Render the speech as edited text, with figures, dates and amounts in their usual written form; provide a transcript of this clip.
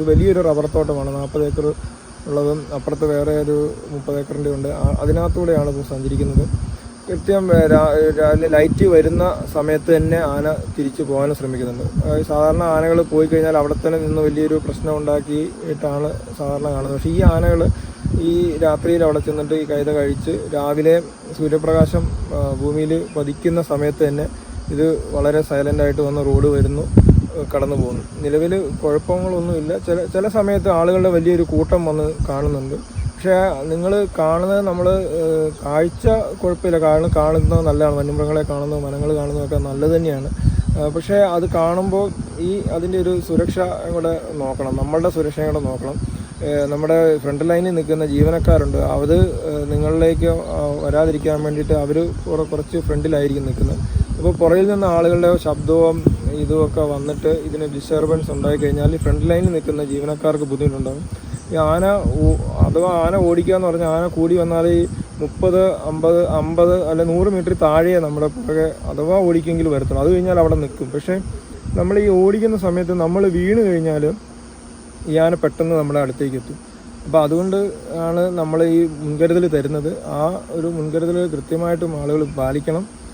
ഇത് വലിയൊരു rubber തോട്ടമാണ്, 40 acre ഉള്ളതും അപ്പുറത്ത് വേറെ ഒരു 30 ഏക്കറിൻ്റെ ഉണ്ട്. അതിനകത്തൂടെയാണ് ഇപ്പോൾ സഞ്ചരിക്കുന്നത്. കൃത്യം രാവിലെ ലൈറ്റ് വരുന്ന സമയത്ത് തന്നെ ആന തിരിച്ചു പോകാനും ശ്രമിക്കുന്നുണ്ട്. സാധാരണ ആനകൾ പോയി കഴിഞ്ഞാൽ അവിടെ തന്നെ നിന്ന് വലിയൊരു പ്രശ്നം ഉണ്ടാക്കിയിട്ടാണ് സാധാരണ കാണുന്നത്. പക്ഷേ ഈ ആനകൾ ഈ രാത്രിയിൽ അവിടെ ചെന്നിട്ട് ഈ കൈത കഴിച്ച് രാവിലെ സൂര്യപ്രകാശം ഭൂമിയിൽ പതിക്കുന്ന സമയത്ത് തന്നെ ഇത് വളരെ സൈലൻ്റായിട്ട് വന്ന് റോഡ് വരുന്നു, കടന്നു പോകുന്നു. നിലവിൽ കുഴപ്പങ്ങളൊന്നുമില്ല. ചില സമയത്ത് ആളുകളുടെ വലിയൊരു കൂട്ടം വന്ന് കാണുന്നുണ്ട്. പക്ഷേ നിങ്ങൾ കാണുന്നത് നമ്മൾ കാഴ്ച കുഴപ്പമില്ല, കാരണം കാണുന്നത് നല്ലതാണ്. വന്യമൃഗങ്ങളെ കാണുന്നതും വനങ്ങൾ കാണുന്നതൊക്കെ നല്ലത് തന്നെയാണ്. പക്ഷേ അത് കാണുമ്പോൾ അതിൻ്റെ ഒരു സുരക്ഷ കൂടെ നോക്കണം, നമ്മളുടെ സുരക്ഷയും കൂടെ നോക്കണം. നമ്മുടെ ഫ്രണ്ട് ലൈനിൽ നിൽക്കുന്ന ജീവനക്കാരുണ്ട്, അത് നിങ്ങളിലേക്ക് വരാതിരിക്കാൻ വേണ്ടിയിട്ട് അവർ കുറച്ച് ഫ്രണ്ടിലായിരിക്കും നിൽക്കുന്നത്. അപ്പോൾ പുറകിൽ നിന്ന് ആളുകളുടെ ശബ്ദവും ഇതുമൊക്കെ വന്നിട്ട് ഇതിന് ഡിസ്റ്റർബൻസ് ഉണ്ടായിക്കഴിഞ്ഞാൽ ഫ്രണ്ട് ലൈനിൽ നിൽക്കുന്ന ജീവനക്കാർക്ക് ബുദ്ധിമുട്ടുണ്ടാകും. ഈ അഥവാ ആന ഓടിക്കുക എന്ന് പറഞ്ഞാൽ ആന കൂടി വന്നാൽ ഈ 30, 50 അല്ല 100 മീറ്റർ താഴെ നമ്മുടെ പുറകെ അഥവാ ഓടിക്കെങ്കിലും വരത്തുള്ളൂ. അത് കഴിഞ്ഞാൽ അവിടെ നിൽക്കും. പക്ഷേ നമ്മൾ ഈ ഓടിക്കുന്ന സമയത്ത് നമ്മൾ വീണ് കഴിഞ്ഞാൽ ഈ ആന പെട്ടെന്ന് നമ്മുടെ അടുത്തേക്ക് എത്തും. അപ്പോൾ അതുകൊണ്ട് ആണ് നമ്മൾ ഈ മുൻകരുതൽ തരുന്നത്. ആ ഒരു മുൻകരുതൽ കൃത്യമായിട്ടും ആളുകൾ പാലിക്കണം.